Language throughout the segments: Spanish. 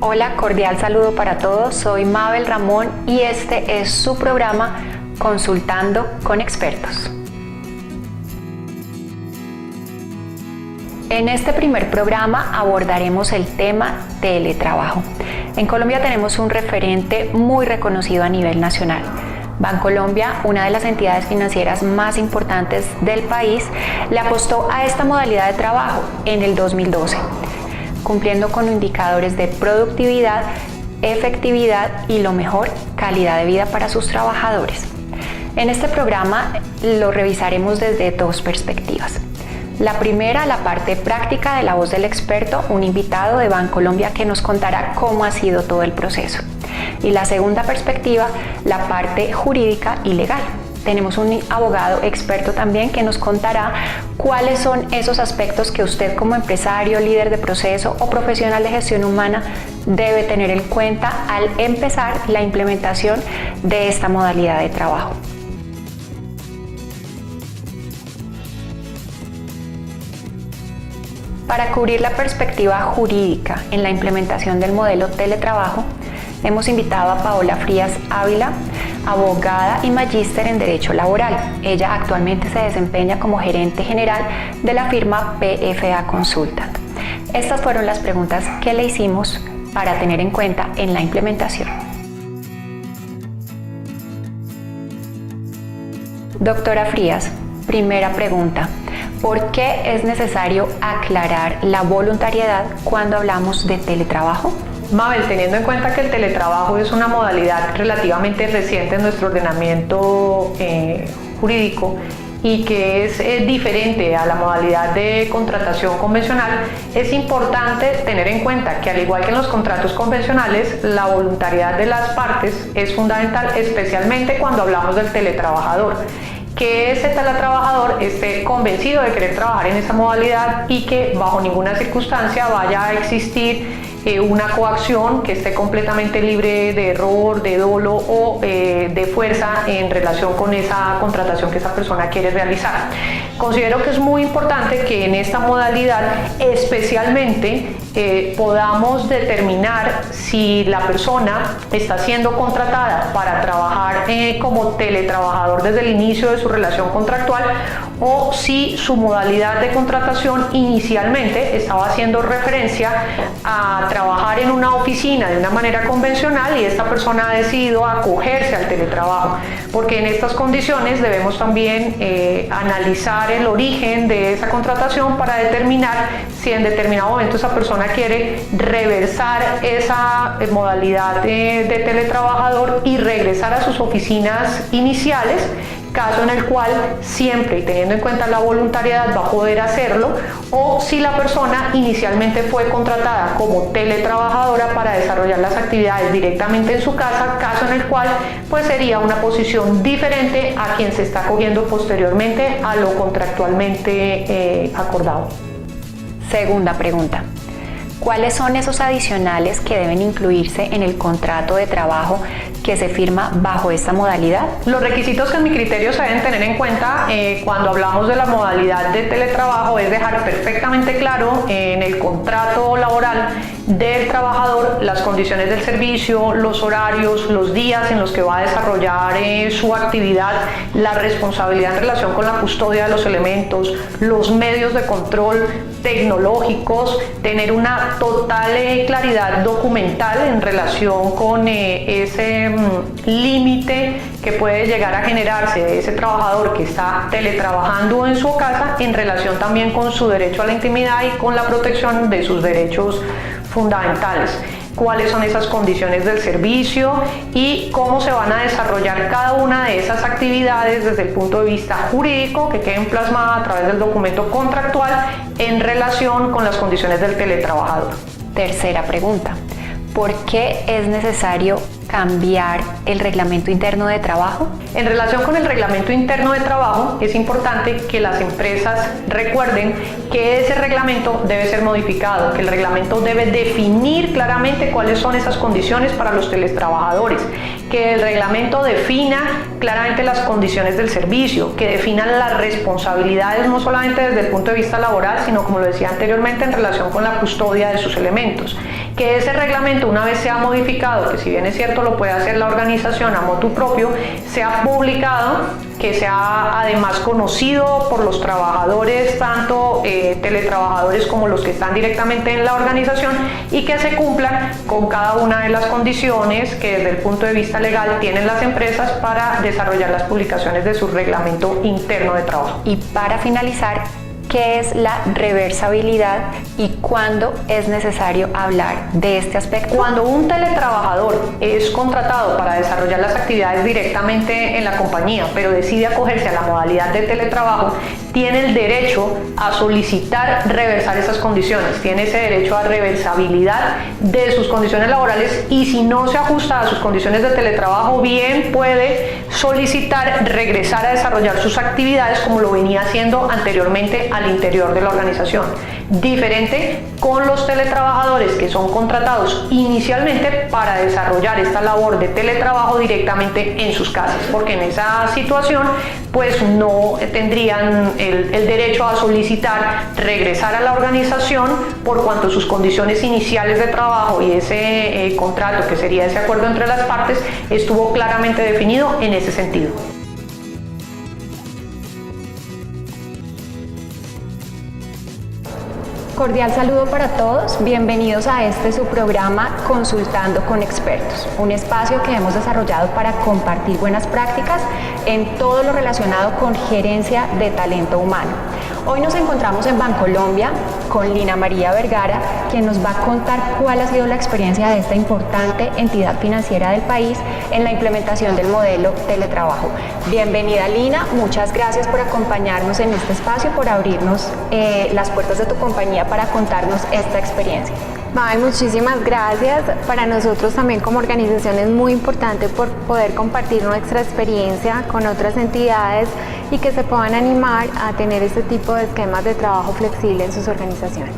Hola, cordial saludo para todos. Soy Mabel Ramón y este es su programa Consultando con Expertos. En este primer programa abordaremos el tema teletrabajo. En Colombia tenemos un referente muy reconocido a nivel nacional. Bancolombia, una de las entidades financieras más importantes del país, le apostó a esta modalidad de trabajo en el 2012, cumpliendo con indicadores de productividad, efectividad y lo mejor, calidad de vida para sus trabajadores. En este programa lo revisaremos desde dos perspectivas. La primera, la parte práctica de la voz del experto, un invitado de Bancolombia que nos contará cómo ha sido todo el proceso. Y la segunda perspectiva, la parte jurídica y legal. Tenemos un abogado experto también que nos contará cuáles son esos aspectos que usted como empresario, líder de proceso o profesional de gestión humana debe tener en cuenta al empezar la implementación de esta modalidad de trabajo. Para cubrir la perspectiva jurídica en la implementación del modelo teletrabajo, hemos invitado a Paola Frías Ávila, abogada y magíster en Derecho Laboral. Ella actualmente se desempeña como gerente general de la firma PFA Consultant. Estas fueron las preguntas que le hicimos para tener en cuenta en la implementación. Doctora Frías, primera pregunta. ¿Por qué es necesario aclarar la voluntariedad cuando hablamos de teletrabajo? Mabel, teniendo en cuenta que el teletrabajo es una modalidad relativamente reciente en nuestro ordenamiento jurídico y que es diferente a la modalidad de contratación convencional, es importante tener en cuenta que al igual que en los contratos convencionales, la voluntariedad de las partes es fundamental, especialmente cuando hablamos del teletrabajador. Que ese teletrabajador esté convencido de querer trabajar en esa modalidad y que bajo ninguna circunstancia vaya a existir una coacción que esté completamente libre de error, de dolo o de fuerza en relación con esa contratación que esa persona quiere realizar. Considero que es muy importante que en esta modalidad especialmente podamos determinar si la persona está siendo contratada para trabajar como teletrabajador desde el inicio de su relación contractual o si su modalidad de contratación inicialmente estaba haciendo referencia a trabajar en una oficina de una manera convencional y esta persona ha decidido acogerse al teletrabajo, porque en estas condiciones debemos también analizar el origen de esa contratación para determinar si en determinado momento esa persona quiere reversar esa modalidad de teletrabajador y regresar a sus oficinas iniciales, caso en el cual siempre y teniendo en cuenta la voluntariedad va a poder hacerlo, o si la persona inicialmente fue contratada como teletrabajadora para desarrollar las actividades directamente en su casa, caso en el cual pues sería una posición diferente a quien se está acogiendo posteriormente a lo contractualmente acordado. Segunda pregunta. ¿Cuáles son esos adicionales que deben incluirse en el contrato de trabajo que se firma bajo esta modalidad? Los requisitos que en mi criterio se deben tener en cuenta cuando hablamos de la modalidad de teletrabajo es dejar perfectamente claro en el contrato laboral del trabajador las condiciones del servicio, los horarios, los días en los que va a desarrollar su actividad, la responsabilidad en relación con la custodia de los elementos, los medios de control tecnológicos, tener una total claridad documental en relación con ese límite que puede llegar a generarse de ese trabajador que está teletrabajando en su casa en relación también con su derecho a la intimidad y con la protección de sus derechos fundamentales. Cuáles son esas condiciones del servicio y cómo se van a desarrollar cada una de esas actividades desde el punto de vista jurídico, que queden plasmadas a través del documento contractual en relación con las condiciones del teletrabajador. Tercera pregunta. ¿Por qué es necesario cambiar el reglamento interno de trabajo? En relación con el reglamento interno de trabajo, es importante que las empresas recuerden que ese reglamento debe ser modificado, que el reglamento debe definir claramente cuáles son esas condiciones para los teletrabajadores, que el reglamento defina claramente las condiciones del servicio, que definan las responsabilidades no solamente desde el punto de vista laboral, sino como lo decía anteriormente en relación con la custodia de sus elementos. Que ese reglamento, una vez sea modificado, que si bien es cierto lo puede hacer la organización a motu propio, sea publicado, que sea además conocido por los trabajadores, tanto teletrabajadores como los que están directamente en la organización, y que se cumplan con cada una de las condiciones que desde el punto de vista legal tienen las empresas para desarrollar las publicaciones de su reglamento interno de trabajo. Y para finalizar, ¿qué es la reversibilidad y cuándo es necesario hablar de este aspecto? Cuando un teletrabajador es contratado para desarrollar las actividades directamente en la compañía, pero decide acogerse a la modalidad de teletrabajo, tiene el derecho a solicitar reversar esas condiciones, tiene ese derecho a reversibilidad de sus condiciones laborales, y si no se ajusta a sus condiciones de teletrabajo, bien puede solicitar regresar a desarrollar sus actividades como lo venía haciendo anteriormente al interior de la organización. Diferente con los teletrabajadores que son contratados inicialmente para desarrollar esta labor de teletrabajo directamente en sus casas, porque en esa situación pues no tendrían el derecho a solicitar regresar a la organización, por cuanto sus condiciones iniciales de trabajo y ese contrato, que sería ese acuerdo entre las partes, estuvo claramente definido en ese sentido. Cordial saludo para todos, bienvenidos a su programa Consultando con Expertos, un espacio que hemos desarrollado para compartir buenas prácticas en todo lo relacionado con gerencia de talento humano. Hoy nos encontramos en Bancolombia con Lina María Vergara, quien nos va a contar cuál ha sido la experiencia de esta importante entidad financiera del país en la implementación del modelo teletrabajo. Bienvenida, Lina, muchas gracias por acompañarnos en este espacio, por abrirnos las puertas de tu compañía para contarnos esta experiencia. Mabel, muchísimas gracias. Para nosotros también como organización es muy importante por poder compartir nuestra experiencia con otras entidades y que se puedan animar a tener este tipo de esquemas de trabajo flexible en sus organizaciones.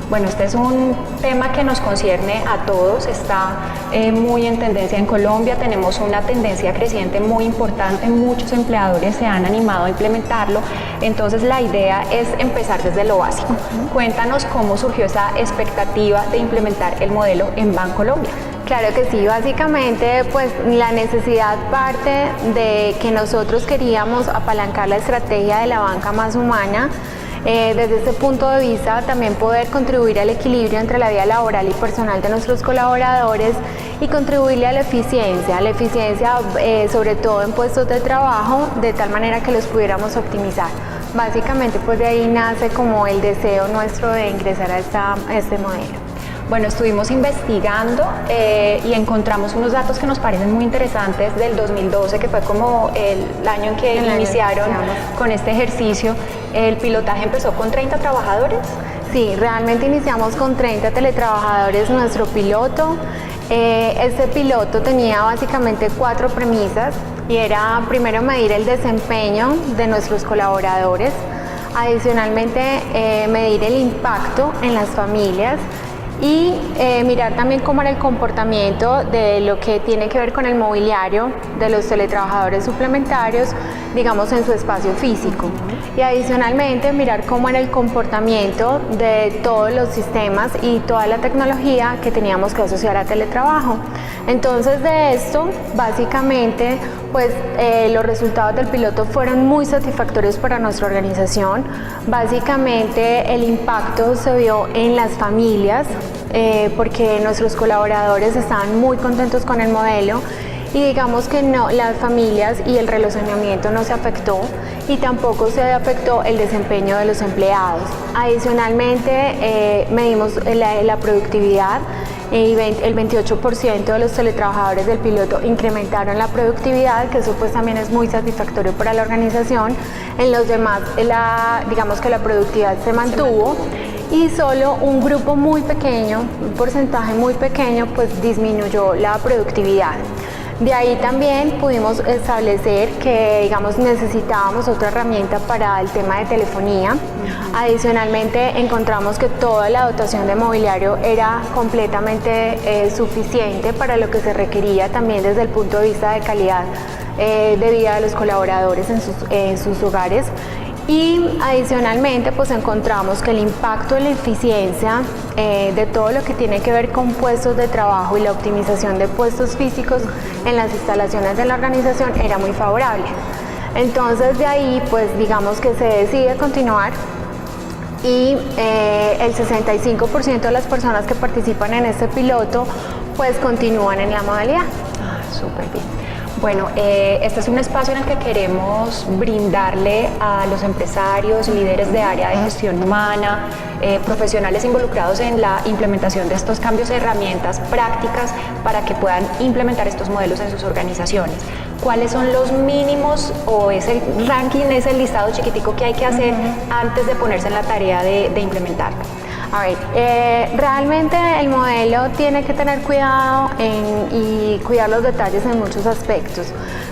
Bueno, este es un tema que nos concierne a todos, está muy en tendencia en Colombia, tenemos una tendencia creciente muy importante, muchos empleadores se han animado a implementarlo, entonces la idea es empezar desde lo básico. Cuéntanos cómo surgió esa expectativa de implementar el modelo en Bancolombia. Claro que sí, básicamente pues la necesidad parte de que nosotros queríamos apalancar la estrategia de la banca más humana. Desde este punto de vista también poder contribuir al equilibrio entre la vida laboral y personal de nuestros colaboradores y contribuirle a la eficiencia sobre todo en puestos de trabajo, de tal manera que los pudiéramos optimizar. Básicamente pues de ahí nace como el deseo nuestro de ingresar a este modelo. Bueno, estuvimos investigando y encontramos unos datos que nos parecen muy interesantes del 2012, que fue como el año en que iniciaron con este ejercicio. ¿El pilotaje empezó con 30 trabajadores? Sí, realmente iniciamos con 30 teletrabajadores nuestro piloto. Este piloto tenía básicamente 4 premisas y era primero medir el desempeño de nuestros colaboradores, adicionalmente medir el impacto en las familias, y mirar también cómo era el comportamiento de lo que tiene que ver con el mobiliario de los teletrabajadores suplementarios, digamos en su espacio físico, y adicionalmente mirar cómo era el comportamiento de todos los sistemas y toda la tecnología que teníamos que asociar a teletrabajo. Entonces de esto básicamente pues los resultados del piloto fueron muy satisfactorios para nuestra organización. Básicamente el impacto se vio en las familias porque nuestros colaboradores estaban muy contentos con el modelo y digamos que no, las familias y el relacionamiento no se afectó y tampoco se afectó el desempeño de los empleados. Adicionalmente medimos la productividad. El 28% de los teletrabajadores del piloto incrementaron la productividad, que eso pues también es muy satisfactorio para la organización. En los demás, digamos que la productividad se mantuvo. y solo un grupo muy pequeño, un porcentaje muy pequeño, pues disminuyó la productividad. De ahí también pudimos establecer que, digamos, necesitábamos otra herramienta para el tema de telefonía. Adicionalmente, encontramos que toda la dotación de mobiliario era completamente suficiente para lo que se requería también desde el punto de vista de calidad de vida de los colaboradores en sus hogares. Y adicionalmente pues encontramos que el impacto en la eficiencia de todo lo que tiene que ver con puestos de trabajo y la optimización de puestos físicos en las instalaciones de la organización era muy favorable. Entonces de ahí pues digamos que se decide continuar y el 65% de las personas que participan en este piloto pues continúan en la modalidad. Súper bien. Bueno, este es un espacio en el que queremos brindarle a los empresarios, líderes de área de gestión humana, profesionales involucrados en la implementación de estos cambios de herramientas prácticas para que puedan implementar estos modelos en sus organizaciones. ¿Cuáles son los mínimos o ese ranking, ese listado chiquitico que hay que hacer antes de ponerse en la tarea de implementarlo? A ver, realmente el modelo tiene que tener cuidado y cuidar los detalles en muchos aspectos.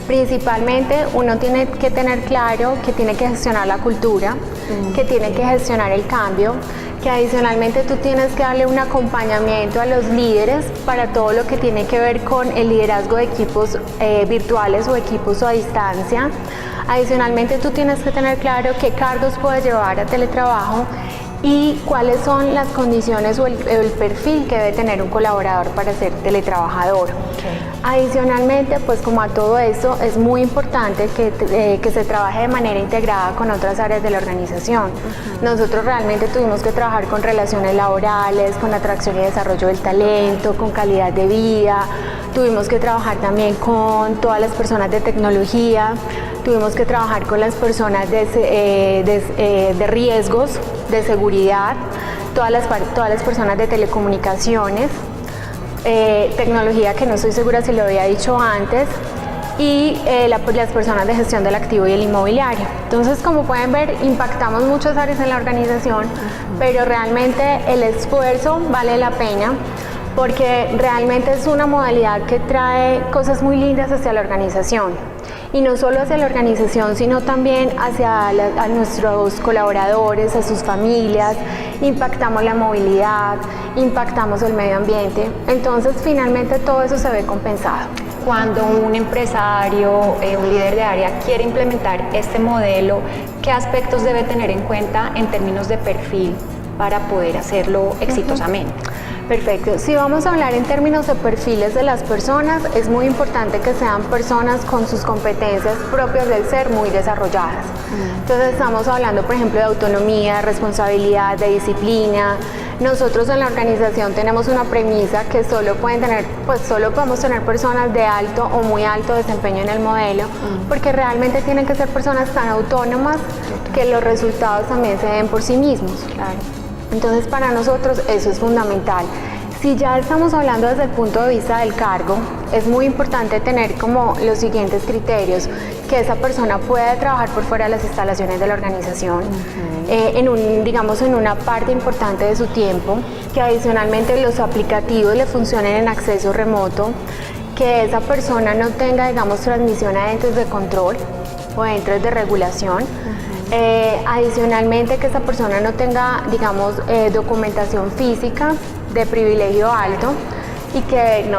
Principalmente uno tiene que tener claro que tiene que gestionar la cultura, que tiene que gestionar el cambio, que adicionalmente tú tienes que darle un acompañamiento a los líderes para todo lo que tiene que ver con el liderazgo de equipos virtuales o equipos a distancia. Adicionalmente tú tienes que tener claro qué cargos puedes llevar a teletrabajo y cuáles son las condiciones o el perfil que debe tener un colaborador para ser teletrabajador. Adicionalmente, pues como a todo eso, es muy importante que se trabaje de manera integrada con otras áreas de la organización. Nosotros realmente tuvimos que trabajar con relaciones laborales, con atracción y desarrollo del talento, con calidad de vida, tuvimos que trabajar también con todas las personas de tecnología, tuvimos que trabajar con las personas de riesgos, de seguridad, todas las personas de telecomunicaciones, tecnología que no estoy segura si lo había dicho antes, y las personas de gestión del activo y el inmobiliario. Entonces, como pueden ver, impactamos muchas áreas en la organización, pero realmente el esfuerzo vale la pena porque realmente es una modalidad que trae cosas muy lindas hacia la organización. Y no solo hacia la organización, sino también a nuestros colaboradores, a sus familias, impactamos la movilidad, impactamos el medio ambiente, entonces finalmente todo eso se ve compensado. Cuando un empresario, un líder de área quiere implementar este modelo, ¿qué aspectos debe tener en cuenta en términos de perfil para poder hacerlo exitosamente? Perfecto. Si vamos a hablar en términos de perfiles de las personas, es muy importante que sean personas con sus competencias propias del ser muy desarrolladas. Entonces estamos hablando, por ejemplo, de autonomía, de responsabilidad, de disciplina. Nosotros en la organización tenemos una premisa que solo podemos tener personas de alto o muy alto desempeño en el modelo, porque realmente tienen que ser personas tan autónomas que los resultados también se den por sí mismos. Claro. Entonces para nosotros eso es fundamental. Si ya estamos hablando desde el punto de vista del cargo, es muy importante tener como los siguientes criterios: que esa persona pueda trabajar por fuera de las instalaciones de la organización, en una parte importante de su tiempo, que adicionalmente los aplicativos le funcionen en acceso remoto, que esa persona no tenga, digamos, transmisión a entes de control o entes de regulación. Adicionalmente, que esa persona no tenga, digamos, documentación física de privilegio alto y que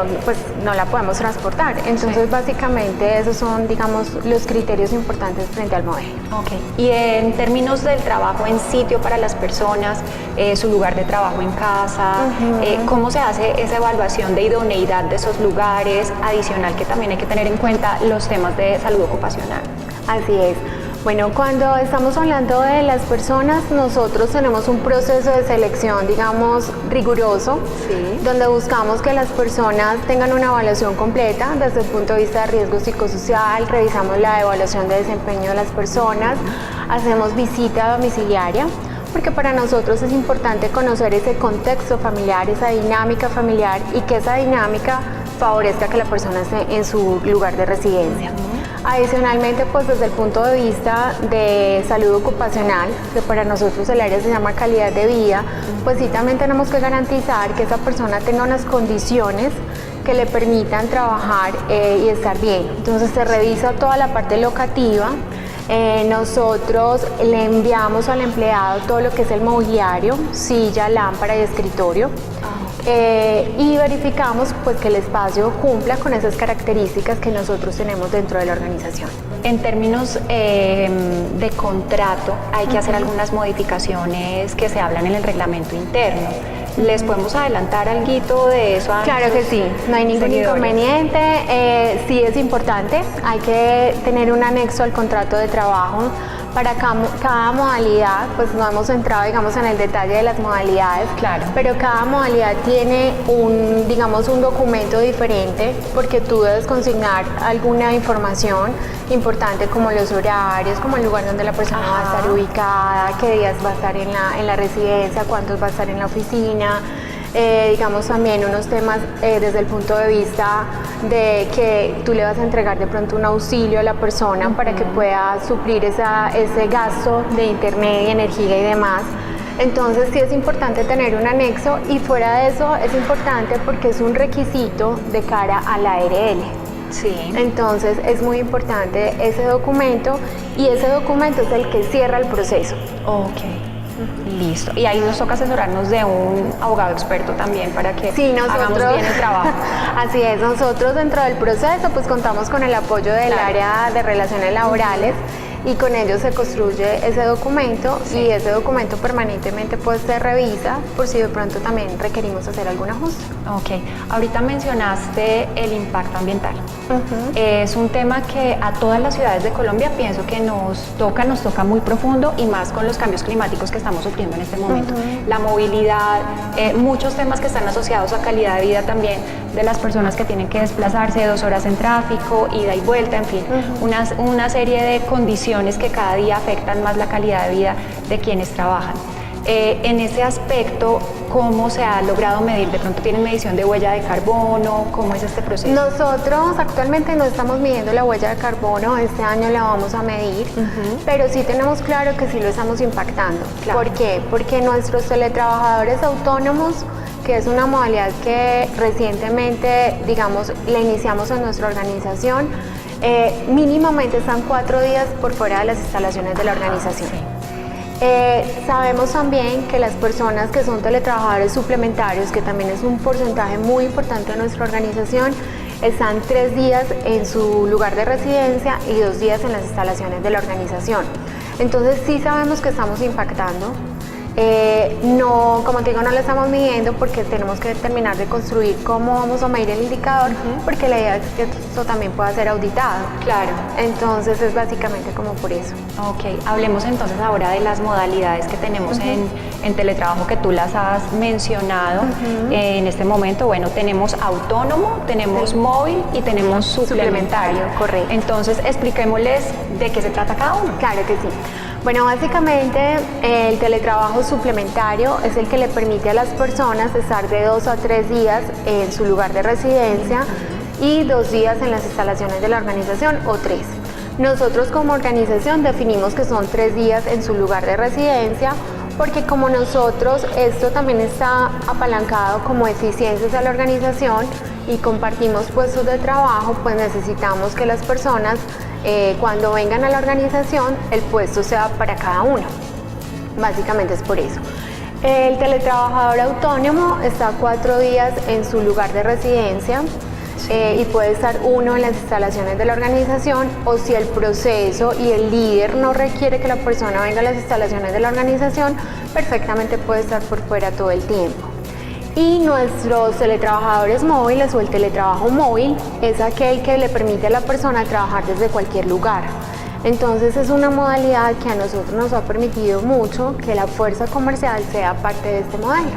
no la podemos transportar. Entonces, básicamente, esos son, digamos, los criterios importantes frente al modelo. Okay. Y en términos del trabajo en sitio para las personas, su lugar de trabajo en casa, ¿cómo se hace esa evaluación de idoneidad de esos lugares? Adicional, que también hay que tener en cuenta los temas de salud ocupacional. Así es. Bueno, cuando estamos hablando de las personas, nosotros tenemos un proceso de selección, digamos, riguroso, donde buscamos que las personas tengan una evaluación completa desde el punto de vista de riesgo psicosocial, revisamos la evaluación de desempeño de las personas, hacemos visita domiciliaria, porque para nosotros es importante conocer ese contexto familiar, esa dinámica familiar, y que esa dinámica favorezca que la persona esté en su lugar de residencia. Adicionalmente, pues desde el punto de vista de salud ocupacional, que para nosotros el área se llama calidad de vida, pues sí también tenemos que garantizar que esa persona tenga unas condiciones que le permitan trabajar y estar bien. Entonces se revisa toda la parte locativa. Nosotros le enviamos al empleado todo lo que es el mobiliario, silla, lámpara y escritorio. Y verificamos pues que el espacio cumpla con esas características que nosotros tenemos dentro de la organización. En términos de contrato, hay que hacer algunas modificaciones que se hablan en el reglamento interno. ¿Les podemos adelantar algo de eso? Claro que sí, no hay ningún inconveniente. Sí es importante, hay que tener un anexo al contrato de trabajo. Para cada modalidad, pues no hemos entrado, digamos, en el detalle de las modalidades, claro, pero cada modalidad tiene un documento diferente, porque tú debes consignar alguna información importante como los horarios, como el lugar donde la persona va a estar ubicada, qué días va a estar en la residencia, cuántos va a estar en la oficina. Digamos también unos temas desde el punto de vista de que tú le vas a entregar de pronto un auxilio a la persona para que pueda suplir ese gasto de internet y energía y demás. Entonces sí es importante tener un anexo, y fuera de eso es importante porque es un requisito de cara a la ARL. Sí. Entonces es muy importante ese documento, y ese documento es el que cierra el proceso. Ok. Listo. Y ahí nos toca asesorarnos de un abogado experto también para que hagamos bien el trabajo. Así es, nosotros dentro del proceso pues contamos con el apoyo del área de relaciones laborales, y con ellos se construye ese documento, y ese documento permanentemente pues se revisa por si de pronto también requerimos hacer algún ajuste. Ok, ahorita mencionaste el impacto ambiental. Es un tema que a todas las ciudades de Colombia pienso que nos toca muy profundo, y más con los cambios climáticos que estamos sufriendo en este momento. La movilidad, muchos temas que están asociados a calidad de vida también de las personas que tienen que desplazarse 2 horas en tráfico, ida y vuelta, en fin, una serie de condiciones que cada día afectan más la calidad de vida de quienes trabajan. En ese aspecto, ¿cómo se ha logrado medir? ¿De pronto tienen medición de huella de carbono? ¿Cómo es este proceso? Nosotros actualmente no estamos midiendo la huella de carbono, este año la vamos a medir, pero sí tenemos claro que sí lo estamos impactando. Claro. ¿Por qué? Porque nuestros teletrabajadores autónomos, que es una modalidad que recientemente, digamos, la iniciamos en nuestra organización, mínimamente están 4 días por fuera de las instalaciones de la organización. Sabemos también que las personas que son teletrabajadores suplementarios, que también es un porcentaje muy importante de nuestra organización, están 3 días en su lugar de residencia y 2 días en las instalaciones de la organización. Entonces sí sabemos que estamos impactando. No, como te digo, no lo estamos midiendo porque tenemos que terminar de construir cómo vamos a medir el indicador, porque la idea es que esto también pueda ser auditado. Claro. Entonces es básicamente como por eso. Ok, hablemos entonces ahora de las modalidades que tenemos en teletrabajo, que tú las has mencionado. En este momento, bueno, tenemos autónomo, tenemos móvil y tenemos suplementario. Correcto. Entonces expliquémosles de qué se trata cada uno. Claro que sí. Bueno, básicamente el teletrabajo suplementario es el que le permite a las personas estar de 2 a 3 días en su lugar de residencia y 2 días en las instalaciones de la organización, o 3. Nosotros como organización definimos que son 3 días en su lugar de residencia, porque como nosotros, esto también está apalancado como eficiencias a la organización y compartimos puestos de trabajo, pues necesitamos que las personas cuando vengan a la organización, el puesto sea para cada uno. Básicamente es por eso. El teletrabajador autónomo está 4 días en su lugar de residencia y puede estar 1 en las instalaciones de la organización, o si el proceso y el líder no requiere que la persona venga a las instalaciones de la organización, perfectamente puede estar por fuera todo el tiempo. Y nuestros teletrabajadores móviles, o el teletrabajo móvil, es aquel que le permite a la persona trabajar desde cualquier lugar. Entonces es una modalidad que a nosotros nos ha permitido mucho que la fuerza comercial sea parte de este modelo.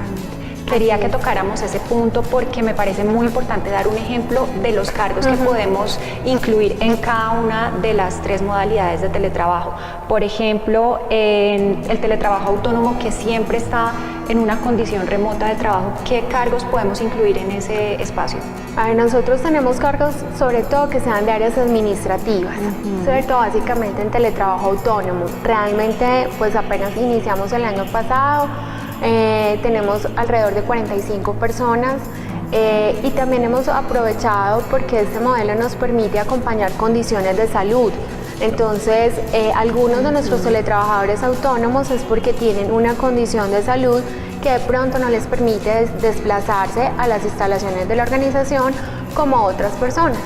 Quería que tocáramos ese punto porque me parece muy importante dar un ejemplo de los cargos que podemos incluir en cada una de las 3 modalidades de teletrabajo. Por ejemplo, en el teletrabajo autónomo, que siempre está en una condición remota de trabajo, ¿qué cargos podemos incluir en ese espacio? A ver, nosotros tenemos cargos sobre todo que sean de áreas administrativas, ¿cierto? Básicamente en teletrabajo autónomo. Realmente pues apenas iniciamos el año pasado, tenemos alrededor de 45 personas y también hemos aprovechado porque este modelo nos permite acompañar condiciones de salud. Entonces, algunos de nuestros teletrabajadores autónomos es porque tienen una condición de salud que de pronto no les permite desplazarse a las instalaciones de la organización como otras personas,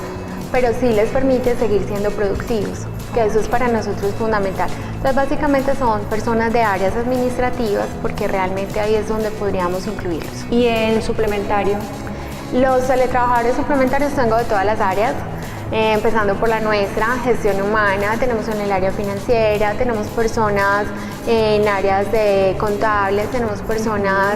pero sí les permite seguir siendo productivos, que eso es para nosotros fundamental. Entonces, básicamente son personas de áreas administrativas porque realmente ahí es donde podríamos incluirlos. ¿Y en suplementario? Los teletrabajadores suplementarios tengo de todas las áreas. Empezando por la nuestra, gestión humana, tenemos en el área financiera, tenemos personas en áreas de contables, tenemos personas,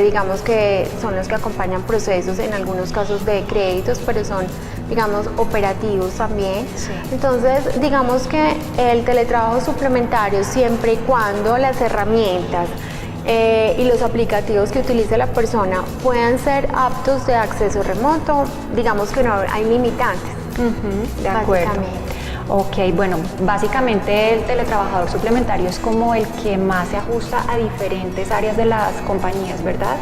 digamos que son los que acompañan procesos, en algunos casos de créditos, pero son, digamos, operativos también. Sí. Entonces, digamos que el teletrabajo suplementario, siempre y cuando las herramientas y los aplicativos que utilice la persona puedan ser aptos de acceso remoto, digamos que no hay limitantes. De acuerdo. Ok, bueno, básicamente el teletrabajador suplementario es como el que más se ajusta a diferentes áreas de las compañías, ¿verdad?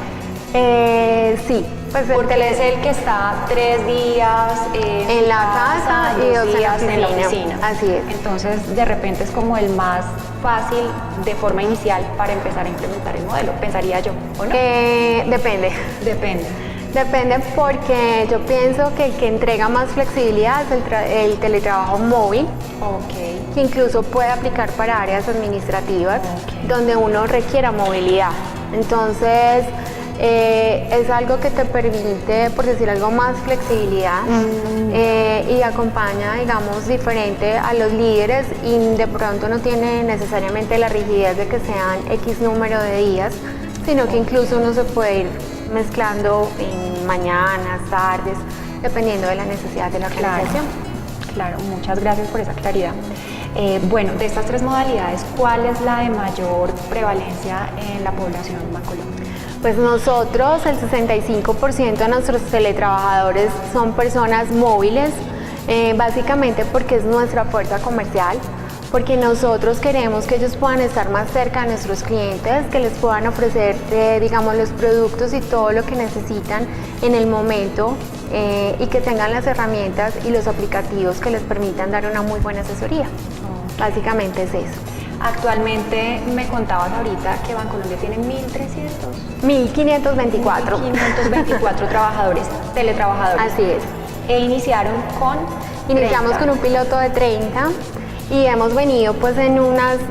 Sí, pues porque es el que está 3 días en la casa y 2 días en la oficina. Así es. Entonces, de repente es como el más fácil de forma inicial para empezar a implementar el modelo, pensaría yo, ¿o no? Depende. Depende porque yo pienso que el que entrega más flexibilidad es el teletrabajo móvil, que incluso puede aplicar para áreas administrativas donde uno requiera movilidad. Entonces, es algo que te permite, por decir algo, más flexibilidad y acompaña, digamos, diferente a los líderes y de pronto no tiene necesariamente la rigidez de que sean X número de días, sino que incluso uno se puede ir mezclando en mañanas, tardes, dependiendo de la necesidad de la organización. Claro, muchas gracias por esa claridad. Bueno, de estas 3 modalidades, ¿cuál es la de mayor prevalencia en la población bancolombia? Pues nosotros, el 65% de nuestros teletrabajadores son personas móviles, básicamente porque es nuestra fuerza comercial, porque nosotros queremos que ellos puedan estar más cerca de nuestros clientes, que les puedan ofrecer, digamos, los productos y todo lo que necesitan en el momento y que tengan las herramientas y los aplicativos que les permitan dar una muy buena asesoría. Básicamente es eso. Actualmente me contabas ahorita que Bancolombia tiene 1.300. 1.524. 1.524 trabajadores, teletrabajadores. Así es. E iniciaron con 30. Iniciamos con un piloto de 30. Y hemos venido pues en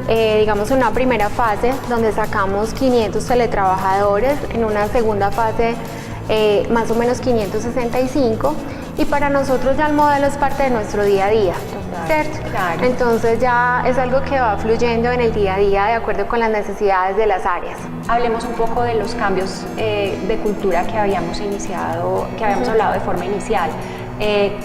digamos una primera fase donde sacamos 500 teletrabajadores, en una segunda fase más o menos 565 y para nosotros ya el modelo es parte de nuestro día a día, ¿cierto? Claro. Entonces ya es algo que va fluyendo en el día a día de acuerdo con las necesidades de las áreas. Hablemos un poco de los cambios de cultura que habíamos iniciado, que habíamos hablado de forma inicial.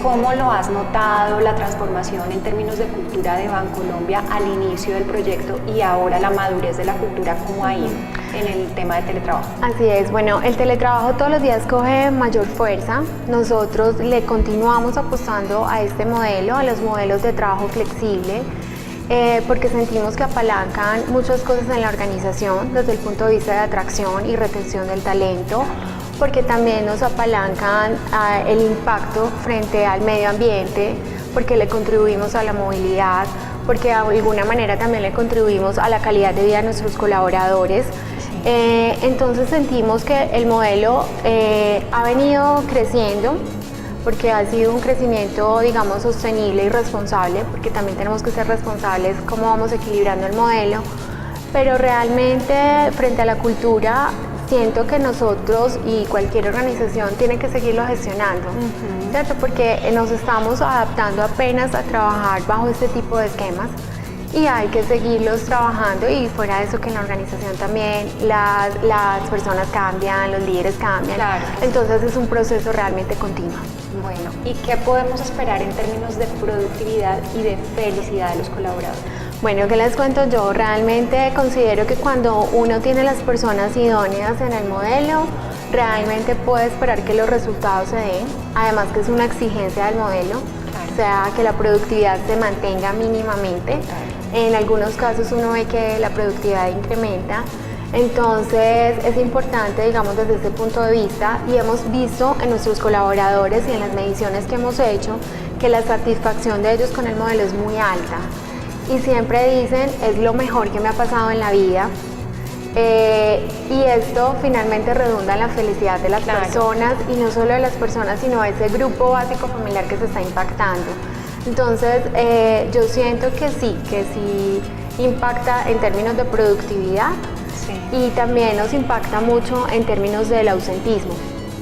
¿Cómo lo has notado la transformación en términos de cultura de Bancolombia al inicio del proyecto y ahora la madurez de la cultura, cómo ha ido en el tema de teletrabajo? Así es, bueno, el teletrabajo todos los días coge mayor fuerza. Nosotros le continuamos apostando a este modelo, a los modelos de trabajo flexible, porque sentimos que apalancan muchas cosas en la organización desde el punto de vista de atracción y retención del talento, porque también nos apalancan el impacto frente al medio ambiente, porque le contribuimos a la movilidad, porque de alguna manera también le contribuimos a la calidad de vida de nuestros colaboradores. Entonces sentimos que el modelo ha venido creciendo, porque ha sido un crecimiento, digamos, sostenible y responsable, porque también tenemos que ser responsables cómo vamos equilibrando el modelo, pero realmente frente a la cultura siento que nosotros y cualquier organización tiene que seguirlo gestionando, ¿cierto? Porque nos estamos adaptando apenas a trabajar bajo este tipo de esquemas y hay que seguirlos trabajando, y fuera de eso que en la organización también las personas cambian, los líderes cambian, Claro. entonces es un proceso realmente continuo. Bueno, ¿y qué podemos esperar en términos de productividad y de felicidad de los colaboradores? Bueno, ¿qué les cuento yo? Realmente considero que cuando uno tiene las personas idóneas en el modelo, realmente puede esperar que los resultados se den, además que es una exigencia del modelo, o sea, que la productividad se mantenga mínimamente. En algunos casos uno ve que la productividad incrementa, entonces es importante, digamos, desde este punto de vista, y hemos visto en nuestros colaboradores y en las mediciones que hemos hecho que la satisfacción de ellos con el modelo es muy alta. Y siempre dicen, es lo mejor que me ha pasado en la vida, y esto finalmente redunda en la felicidad de las personas, y no solo de las personas, sino de ese grupo básico familiar que se está impactando. Entonces yo siento que sí impacta en términos de productividad, y también nos impacta mucho en términos del ausentismo,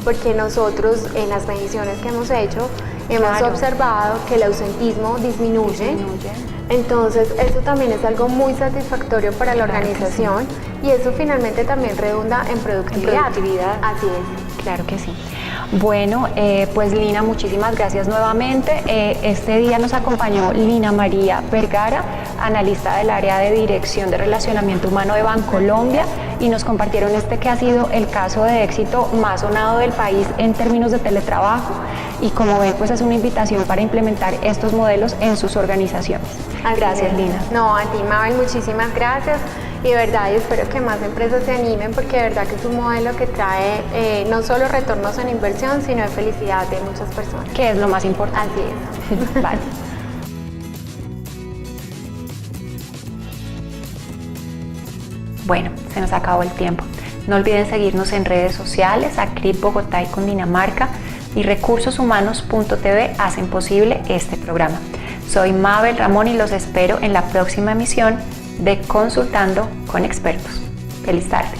porque nosotros en las mediciones que hemos hecho hemos observado que el ausentismo disminuye. Entonces eso también es algo muy satisfactorio para la organización, y eso finalmente también redunda en productividad. Así es. Claro que sí. Bueno, pues Lina, muchísimas gracias nuevamente. Este día nos acompañó Lina María Vergara, analista del área de Dirección de Relacionamiento Humano de Bancolombia, y nos compartieron que ha sido el caso de éxito más sonado del país en términos de teletrabajo, y como ven, pues es una invitación para implementar estos modelos en sus organizaciones. Gracias, Lina. No, a ti, Mabel, muchísimas gracias. Y de verdad, espero que más empresas se animen, porque de verdad que es un modelo que trae no solo retornos en inversión, sino de felicidad de muchas personas. Que es lo más importante. Así es. Vale. Bueno, se nos acabó el tiempo. No olviden seguirnos en redes sociales, Acryp Bogotá y Cundinamarca, y recursoshumanos.tv hacen posible este programa. Soy Mabel Ramón y los espero en la próxima emisión de Consultando con Expertos. Feliz tarde.